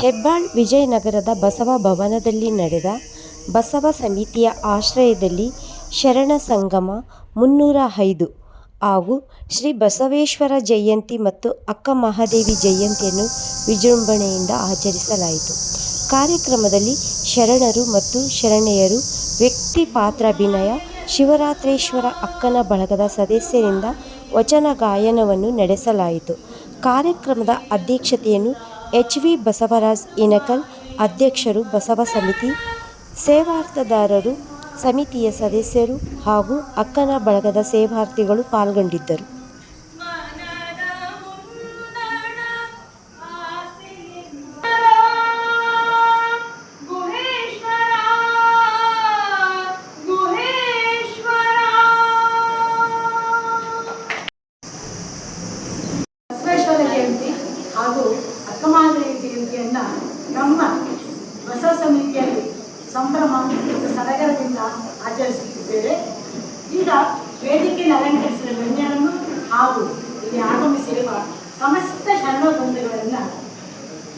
ಹೆಬ್ಬಾಳ್ ವಿಜಯನಗರದ ಬಸವ ಭವನದಲ್ಲಿ ನಡೆದ ಬಸವ ಸಮಿತಿಯ ಆಶ್ರಯದಲ್ಲಿ ಶರಣ ಸಂಗಮ 305 ಹಾಗೂ ಶ್ರೀ ಬಸವೇಶ್ವರ ಜಯಂತಿ ಮತ್ತು ಅಕ್ಕ ಮಹಾದೇವಿ ಜಯಂತಿಯನ್ನು ವಿಜೃಂಭಣೆಯಿಂದ ಆಚರಿಸಲಾಯಿತು. ಕಾರ್ಯಕ್ರಮದಲ್ಲಿ ಶರಣರು ಮತ್ತು ಶರಣೆಯರು ವ್ಯಕ್ತಿ ಪಾತ್ರಾಭಿನಯ, ಶಿವರಾತ್ರೇಶ್ವರ ಅಕ್ಕನ ಬಳಗದ ಸದಸ್ಯರಿಂದ ವಚನ ಗಾಯನವನ್ನು ನಡೆಸಲಾಯಿತು. ಕಾರ್ಯಕ್ರಮದ ಅಧ್ಯಕ್ಷತೆಯನ್ನು ಎಚ್.ವಿ. ಬಸವರಾಜ್ ಇಣಕಲ್, ಅಧ್ಯಕ್ಷರು, ಬಸವ ಸಮಿತಿ, ಸೇವಾರ್ಥದಾರರು, ಸಮಿತಿಯ ಸದಸ್ಯರು ಹಾಗೂ ಅಕ್ಕನ ಬಳಗದ ಸೇವಾರ್ಥಿಗಳು ಪಾಲ್ಗೊಂಡಿದ್ದರು. ಬಸವೇಶ್ವರ ಜಯಂತಿ ಹಾಗೂ ಅಕ್ಕಮಹಾದೇವಿ ಜಯಂತಿಯನ್ನು ನಮ್ಮ ಬಸವ ಸಮಿತಿಯಲ್ಲಿ ಸಂಭ್ರಮ ಮತ್ತು ಸಡಗರದಿಂದ ಆಚರಿಸುತ್ತಿದ್ದೇವೆ. ಈಗ ವೇದಿಕೆಯನ್ನು ಅಲಂಕರಿಸಿದ ಗಣ್ಯರನ್ನು ಹಾಗೂ ಇಲ್ಲಿ ಆಗಮಿಸಿರುವ ಸಮಸ್ತ ಶರಣ ಬಂಧುಗಳನ್ನು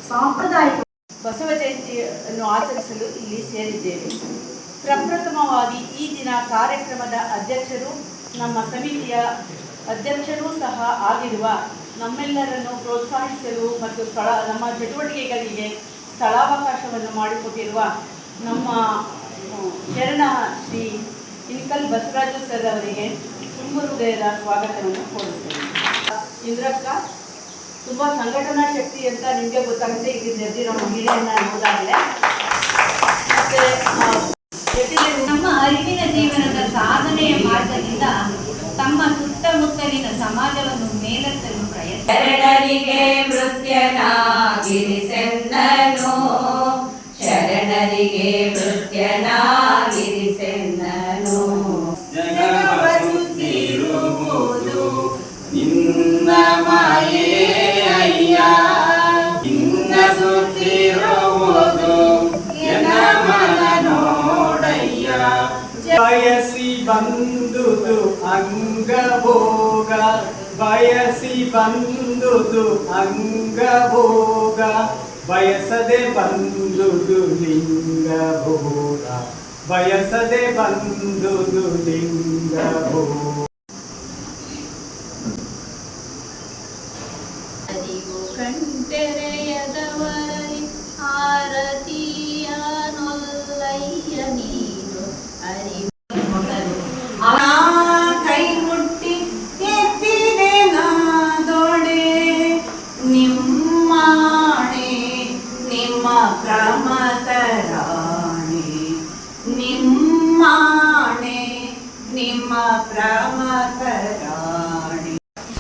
ಸಾಂಪ್ರದಾಯಿಕ ಬಸವ ಜಯಂತಿಯನ್ನು ಆಚರಿಸಲು ಇಲ್ಲಿ ಸೇರಿದ್ದೇವೆ. ಪ್ರಪ್ರಥಮವಾಗಿ ಈ ದಿನ ಕಾರ್ಯಕ್ರಮದ ಅಧ್ಯಕ್ಷರು, ನಮ್ಮ ಸಮಿತಿಯ ಅಧ್ಯಕ್ಷರೂ ಸಹ ಆಗಿರುವ, ನಮ್ಮೆಲ್ಲರನ್ನು ಪ್ರೋತ್ಸಾಹಿಸಲು ಮತ್ತು ನಮ್ಮ ಚಟುವಟಿಕೆಗಳಿಗೆ ಸ್ಥಳಾವಕಾಶವನ್ನು ಮಾಡಿಕೊಟ್ಟಿರುವ ನಮ್ಮ ಶರಣ ಶ್ರೀ ಇಣಕಲ್ ಬಸವರಾಜ ಸರ್ ಅವರಿಗೆ ತುಂಬ ಹೃದಯದ ಸ್ವಾಗತವನ್ನು ಕೋರುತ್ತೇವೆ. ಇಂದ್ರಕ್ಕ ತುಂಬ ಸಂಘಟನಾ ಶಕ್ತಿ ಅಂತ ನಿಮಗೆ ಗೊತ್ತಾಗುತ್ತೆ. ಇಲ್ಲಿ ನೆರೆದಿರೋ ಮಹಿಳೆಯನ್ನು ನೋಡಾಗಲೇ ನಮ್ಮ ಅರಿವಿನ ಜೀವನದ ಸಾಧನೆಯ ಮಾರ್ಗದಿಂದ ತಮ್ಮ ಸುತ್ತಮುತ್ತಲಿನ ಸಮಾಜವನ್ನು ಮೇಲೆತ್ತಲು ಪ್ರಯತ್ನ. ಶರಣರಿಗೆ ಮೃತ್ಯನಾಗಿರಿಸೆನ್ನನು, ಶರಣರಿಗೆ ಮೃತ್ಯನಾಗಿರಿಸೆನ್ನನು. ಜಗವ ಸುತ್ತಿರುವುದು ನಿನ್ನ ಮಾಯೆ ಅಯ್ಯ, ನಿನ್ನ ಸುತ್ತಿರುವುದು ಎನ್ನ ಮನ ನೋಡಯ್ಯ. ಬಯಸಿ ಬಂದುದು ಅಂಗಭೋಗ, ಬಯಸಿ ಬಂದುದು ಅಂಗಭೋಗ, ಬಯಸದೆ ಬಂದುದು ಲಿಂಗಭೋಗ, ಬಯಸದೆ ಬಂದುದು ಲಿಂಗಭೋಗ. ಕಂಟೆರೆಯದವರಲಿ ಆರತಿಯ ನೊಲ್ಲಯ್ಯ ನೀನು ಅರಿವು ಕೈ ಮುಟ್ಟಿ ಎತ್ತಿದೆ ನಾದೊಡೆ, ನಿಮ್ಮಾಣೆ ನಿಮ್ಮ ಪ್ರಮತರಾಣೆ, ನಿಮ್ಮಾಣೆ ನಿಮ್ಮ ಪ್ರಮತರಾಣೆ.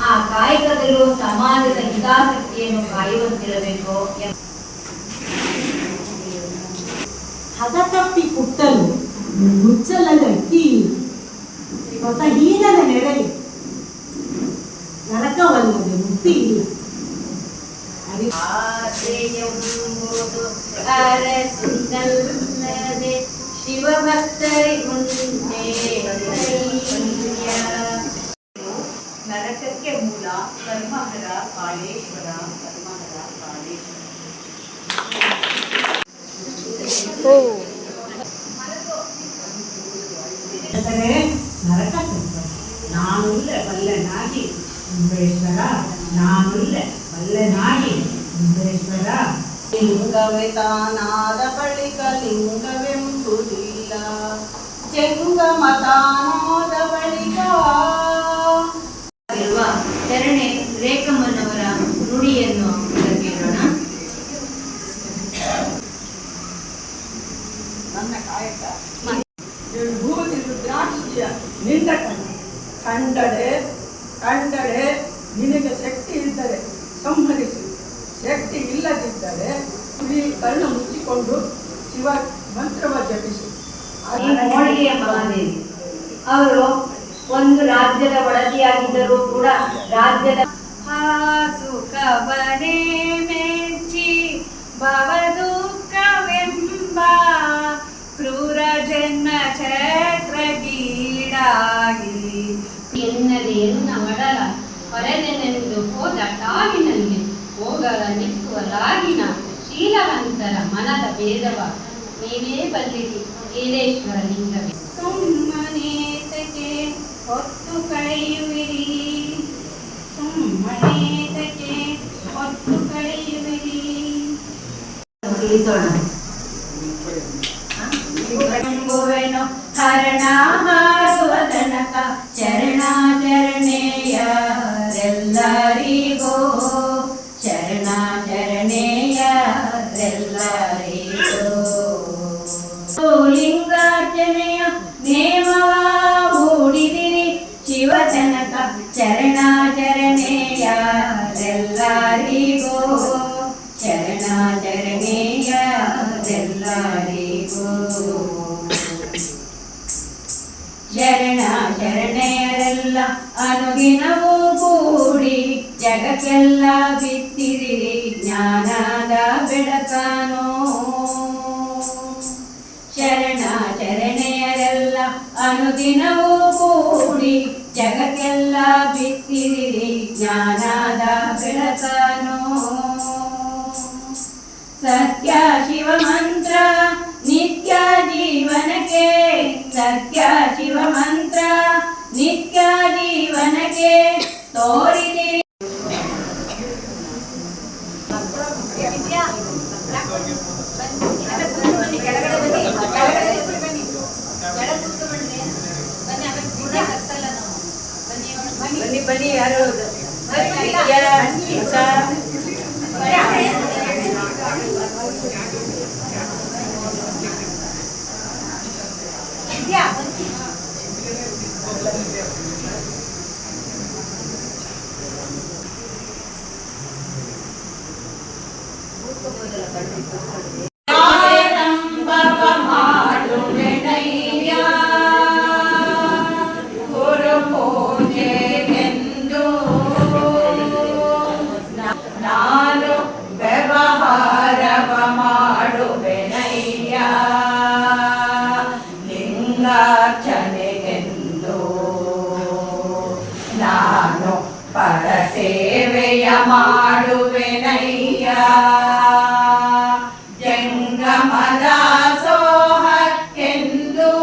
ಆ ಕಾಯಕದಲ್ಲೂ ಸಮಾಜದ ಹಿತಾಸಕ್ತಿಯನ್ನು ಕಾಯುವಂತಿರಬೇಕು. ಹದತಪ್ಪಿ ಕುಟ್ಟಲು ಮುಚ್ಚಲಗಕ್ಕಿ ಹೊತ್ತಹೀನದ ನೆರಳಿ ನರಕವಲ್ಲದೆ ಮುಕ್ತಿ ಇಲ್ಲ. ಆಸೆಯೆಂಬುದು ಅರಸಿನಲ್ಲದೆ ಶಿವಭಕ್ತರಿಗುಂಟೆ ನರಕಕ್ಕೆ ಮೂಲ ಕರ್ಮಹರ ಕಾಳೇಶ್ವರ, ಕರ್ಮಹರ ಕಾಳೇಶ್ವರ. ನರಕ ನಾನುಲ್ಲೆ ಬಲ್ಲೆನಾಗಿ ಅಂಬೇಶ್ವರ, ನಾನುಲ್ಲೆ ಬಲ್ಲೆನಾಗಿ ಅಂಬೇಶ್ವರ. ಲಿಂಗವೇ ತಾನಾದ ಬಳಿಕ ಲಿಂಗವೆಂಬುದಿಲ್ಲ, ಜಂಗಮ ತಾನಾದ ಬಳಿಕ. ಶರಣೆ ರೇಖಮ್ಮನವರ ನುಡಿಯನ್ನು ಕೇಳೋಣ. ನನ್ನ ಕಾಯಕ ಭೂಮಿ ರುದ್ರಾಕ್ಷಿಯ ನಿಂದ ಕಂಡಡೆ ಕಂಡಡೆ ನಿನಗೆ ಶಕ್ತಿ ಇದ್ದರೆ ಸಂಹರಿಸಿ, ಶಕ್ತಿ ಇಲ್ಲದಿದ್ದರೆ ಕಣ್ಣು ಮುಚ್ಚಿಕೊಂಡು ಶಿವ ಮಂತ್ರವ ಜಪಿಸಿ. ಮೋಳಿಗೆಯ ಮಹಾದೇವಿ ಅವರು ಒಂದು ರಾಜ್ಯದ ಒಡತಿಯಾಗಿದ್ದರೂ ಕೂಡ ರಾಜ್ಯದ ಸುಖವನೇ ಮೆಚ್ಚಿ ಭವದುಃಖವೆಂಬ ಕ್ರೂರ ಜನ್ಮ ಛತ್ರಗೀಡಾಗಿ ಎನ್ನದೇನು ನವಡಲ ಹೊರದೆನೆಂದು ಹೋದ ಟಾಗಿನಲ್ಲಿ ಹೋಗಲ ನಿಕ್ಕುವಲಾಗಿನ ಶ್ರೀ ಶೀಲವಂತರ ಮನದ ಭೇದವ ನೀವೇ ಬಲ್ಲಿರಿ ಏಳೇಶ್ವರ ಲಿಂಗವೇ. ಸುಮ್ಮನೇತಕ್ಕೆ ಹೊತ್ತು ಕಳೆಯುವಿರಿ, ಸುಮ್ಮನೇತಕ್ಕೆ ಹೊತ್ತು ಕಳೆಯುವಿರಿ. ಎಂಬುವೆನು ಹರಣ ಹಾಡುವ ತನಕ ಶರಣಾಚರಣೆಯರೆಲ್ಲರಿಗೂ, ಶರಣಾಚರಣೆಯರೆಲ್ಲರಿಗೂ. ಲಿಂಗಾರ್ಚನೆಯ ನೇಮವ ಹೂಡಿದಿರಿ ಶಿವಜನಕ ಶರಣಾಚರಣೆಯರೆಲ್ಲರಿಗೂ, ಶರಣಾಚರಣೆಯರೆಲ್ಲರಿಗೂ. ಶರಣೆಯರೆಲ್ಲ ಅನುದಿನವೂ ಕೂಡಿ ಜಗಕ್ಕೆಲ್ಲ ಬಿತ್ತಿದಿರಿ ಜ್ಞಾನದ ಬೆಳಕನು. ಶರಣೆಯರೆಲ್ಲ ಅನುದಿನವೂ ಕೂಡಿ ಜಗಕ್ಕೆಲ್ಲ ಬಿತ್ತಿದಿರಿ ಜ್ಞಾನದ ಬೆಳಕನು. ಸತ್ಯ ಶಿವ ಮಂತ್ರ ನಿತ್ಯ ಜೀವನಕ್ಕೆ, ಸತ್ಯ ಶಿವ ಮಂತ್ರ ನಿತ್ಯ ಜೀವನಕ್ಕೆ ತೋರಿದಿರಿ. ಬನ್ನಿ ಯಾರು ನಾನು ವ್ಯವಹಾರವ ಮಾಡುವೆನಯ್ಯ ಲಿಂಗಾರ್ಚನೆಗೆಂದು, ನಾನು ಪರಸೇವೆಯ ಮಾಡುವೆನಯ್ಯ ಜಂಗಮದ ಸೋಹಕ್ಕೆಂದು.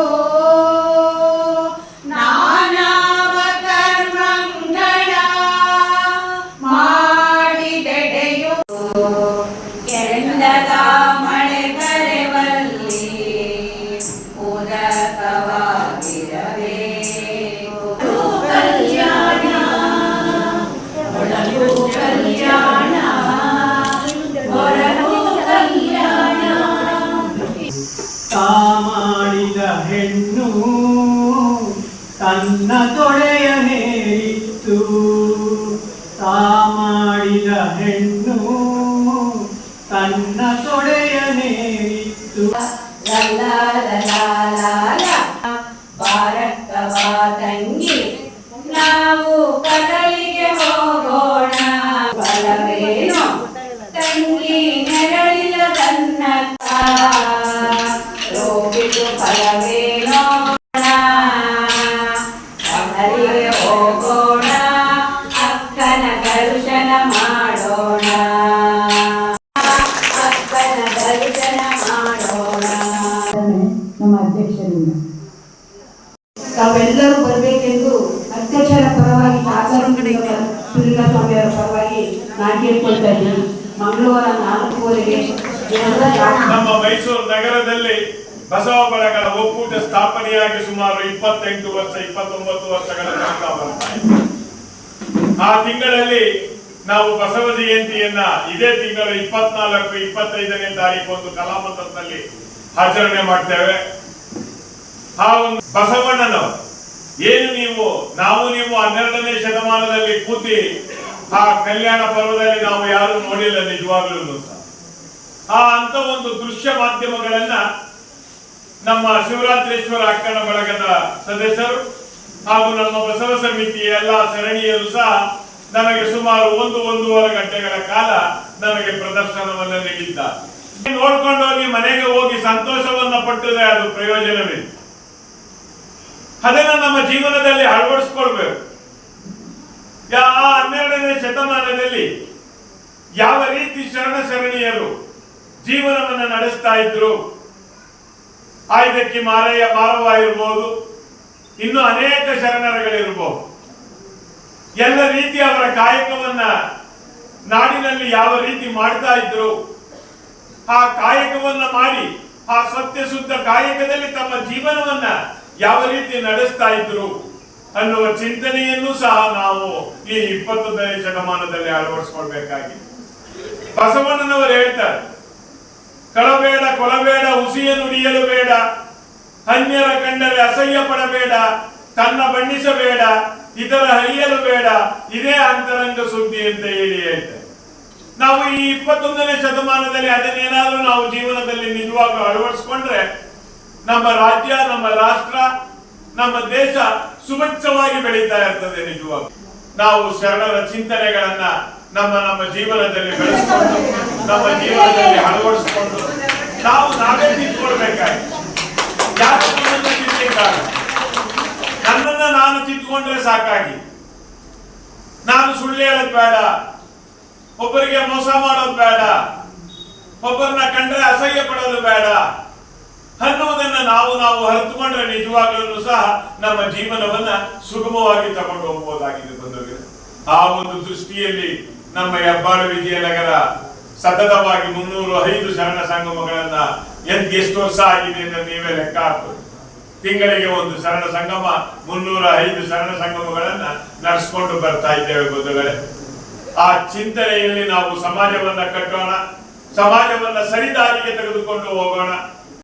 ನಾನಾವ ಕರ್ಮಂಗಳ ಮಾಡಿದೆಡೆಯು ಕೆಂದದ ಮಳೆ ಕರೆವಲ್ಲಿ ಉದಕವಾಗಿರಬೇಕು. ಕಲ್ಯಾಣ ಒಳಗೂ ಕಲ್ಯಾಣ ಹೊರಗೂ ಕಲ್ಯಾಣ. ತಾ ಮಾಡಿದ ಹೆಣ್ಣು ತನ್ನ ತೊಡೆಯ ನೇರಿತ್ತು, ತಾ ಮಾಡಿದ ಹೆಣ್ಣು ತನ್ನ ತೊಡೆಯ ನೇರಿತ್ತು. ಭಾರತವ ತಂಗಿ ನಾವು ಕಡಲಿಗೆ ಹೋಗೋಣ. ಬಲವೇನು ತಂಗಿ ನೆರಳಿನ ತನ್ನತ್ತ, ರೋಗಿದು ಫಲವೇನೋ. ಕಡಲಿಗೆ ಹೋಗೋಣ, ಅಕ್ಕನ ದರ್ಶನ ಮಾಡೋಣ, ಅಕ್ಕನ ದರ್ಶನ ಮಾಡೋಣ. ನಮ್ಮ ಅಧ್ಯಕ್ಷರಿಂದ ತಾವೆಲ್ಲರೂ ಬರಬೇಕೆಂದು ಅಧ್ಯಕ್ಷರ ಪರವಾಗಿ ಸುರೇಂದ್ರ ಸ್ವಾಮಿಯವರ ಪರವಾಗಿ ನಾನು ಕೇಳ್ಕೊಳ್ತಾ ಇದ್ದೀನಿ. ಮಂಗಳವಾರ 4:15ಗೆ ನಮ್ಮ ಮೈಸೂರು ನಗರದಲ್ಲಿ ಬಸವ ಬಳಗದ ಒಕ್ಕೂಟ ಸ್ಥಾಪನೆಯಾಗಿ ಸುಮಾರು 28 ವರ್ಷ 29 ವರ್ಷಗಳ ತನಕ ಬರ್ತಾ ಇದೆ. ಆ ತಿಂಗಳಲ್ಲಿ ನಾವು ಬಸವ ಜಯಂತಿಯನ್ನ ಇದೇ ತಿಂಗಳ 24, 25ನೇ ತಾರೀಕು ಒಂದು ಕಲಾಮಂದಿರದಲ್ಲಿ ಆಚರಣೆ ಮಾಡ್ತೇವೆ. ಆ ಒಂದು ಬಸವಣ್ಣನವರು ಏನು ನೀವು 12ನೇ ಶತಮಾನದಲ್ಲಿ ಕೂತಿ ಆ ಕಲ್ಯಾಣ ಪರ್ವದಲ್ಲಿ ನಾವು ಯಾರು ನೋಡಿಲ್ಲ ನಿಜವಾಗ್ಲೂ ಸಹ. ಅಂತ ಒಂದು ದೃಶ್ಯ ಮಾಧ್ಯಮಗಳನ್ನ ನಮ್ಮ ಶಿವರಾತ್ರೇಶ್ವರ ಅಕ್ಕನ ಬಳಗದ ಸದಸ್ಯರು ಹಾಗೂ ನಮ್ಮ ಬಸವ ಸಮಿತಿಯ ಎಲ್ಲ ಸರಣಿಯರು ಸಹ ನಮಗೆ ಸುಮಾರು 1-1.5 ಗಂಟೆಗಳ ಕಾಲ ನಮಗೆ ಪ್ರದರ್ಶನವನ್ನು ನೀಡಿದ್ದಾರೆ. ನೋಡ್ಕೊಂಡು ಹೋಗಿ ಮನೆಗೆ ಹೋಗಿ ಸಂತೋಷವನ್ನ ಪಟ್ಟಿದ್ರೆ ಅದು ಪ್ರಯೋಜನವೇ. ಅದನ್ನ ನಮ್ಮ ಜೀವನದಲ್ಲಿ ಅಳವಡಿಸ್ಕೊಳ್ಬೇಕು. 12ನೇ ಶತಮಾನದಲ್ಲಿ ಯಾವ ರೀತಿ ಶರಣ ಶರಣೀಯರು ಜೀವನವನ್ನು ನಡೆಸ್ತಾ ಇದ್ರು. ಆಯ್ದಕ್ಕಿ ಮಾರವ್ವ ಇರ್ಬೋದು, ಇನ್ನು ಅನೇಕ ಶರಣರುಗಳಿರ್ಬೋದು. ಎಲ್ಲ ರೀತಿಯ ಅವರ ಕಾಯಕವನ್ನ ನಾಡಿನಲ್ಲಿ ಯಾವ ರೀತಿ ಮಾಡ್ತಾ ಇದ್ರು, ಆ ಕಾಯಕವನ್ನ ಮಾಡಿ ಆ ಸತ್ಯ ಶುದ್ಧ ಕಾಯಕದಲ್ಲಿ ತಮ್ಮ ಜೀವನವನ್ನ ಯಾವ ರೀತಿ ನಡೆಸ್ತಾ ಇದ್ರು ಅನ್ನುವ ಚಿಂತನೆಯನ್ನು ಸಹ ನಾವು ಈ 21ನೇ ಶತಮಾನದಲ್ಲಿ ಅಳವಡಿಸ್ಕೊಳ್ಬೇಕಾಗಿದೆ. ಬಸವಣ್ಣನವರು ಹೇಳ್ತಾರೆ, ಕಳಬೇಡ ಕೊಲಬೇಡ ಹುಸಿಯ ನುಡಿಯಲು ಬೇಡ, ಅನ್ಯರ ಕಂಡರೆ ಅಸಹ್ಯ ಪಡಬೇಡ, ತನ್ನ ಬಣ್ಣಿಸಬೇಡ, ಇತರ ಹರಿಯಲು ಬೇಡ, ಇದೇ ಅಂತರಂಗ ಸುದ್ದಿ ಅಂತ ಹೇಳ್ತಾರೆ. ನಾವು ಈ 21ನೇ ಶತಮಾನದಲ್ಲಿ ಅದನ್ನೇನಾದ್ರೂ ನಾವು ಜೀವನದಲ್ಲಿ ನಿಜವಾಗ್ಲೂ ಅಳವಡಿಸ್ಕೊಂಡ್ರೆ ನಮ್ಮ ರಾಜ್ಯ, ನಮ್ಮ ರಾಷ್ಟ್ರ, ನಮ್ಮ ದೇಶ ಸುಭಿಕ್ಷವಾಗಿ ಬೆಳೀತಾ ಇರ್ತದೆ. ನಿಜವಾಗ್ಲೂ ನಾವು ಶರಣರ ಚಿಂತನೆಗಳನ್ನ ನಮ್ಮ ಜೀವನದಲ್ಲಿ ಬೆಳೆಸ್ಕೊಂಡು, ನಮ್ಮ ಜೀವನದಲ್ಲಿ ಅಳವಡಿಸ್ಕೊಂಡು ನಾವೇ ತಿದ್ಕೊಳ್ಬೇಕಾಗಿ. ನನ್ನನ್ನ ನಾನು ತಿದ್ಕೊಂಡ್ರೆ ಸಾಕಾಗಿ. ನಾನು ಸುಳ್ಳು ಹೇಳೋದು ಬೇಡ, ಒಬ್ಬರಿಗೆ ಮೋಸ ಮಾಡೋದು ಬೇಡ, ಒಬ್ಬರನ್ನ ಕಂಡ್ರೆ ಅಸಹ್ಯ ಪಡೋದು ಬೇಡ ಅನ್ನುವುದನ್ನ ನಾವು ಅರಿತುಕೊಂಡ್ರೆ ನಿಜವಾಗ್ಲೂ ಸಹ ನಮ್ಮ ಜೀವನವನ್ನ ಸುಗಮವಾಗಿ ತಗೊಂಡು ಹೋಗಬಹುದಾಗಿದೆ ಬಂಧುಗಳೇ. ಆ ಒಂದು ದೃಷ್ಟಿಯಲ್ಲಿ ನಮ್ಮ ಹೆಬ್ಬಾಳು ವಿಜಯನಗರ ಸತತವಾಗಿ 305 ಶರಣ ಸಂಗಮಗಳನ್ನ ಎಷ್ಟು ವರ್ಷ ಆಗಿದೆ ಅಂತ ನೀವೇ ಲೆಕ್ಕ ಹಾಕಿ. ತಿಂಗಳಿಗೆ ಒಂದು ಶರಣ ಸಂಗಮ, 305 ಶರಣ ಸಂಗಮಗಳನ್ನ ನಡೆಸ್ಕೊಂಡು ಬರ್ತಾ ಇದ್ದೇವೆ ಬಂಧುಗಳೇ. ಆ ಚಿಂತನೆಯಲ್ಲಿ ನಾವು ಸಮಾಜವನ್ನ ಕಟ್ಟೋಣ, ಸಮಾಜವನ್ನ ಸರಿದಾರಿಗೆ ತೆಗೆದುಕೊಂಡು ಹೋಗೋಣ.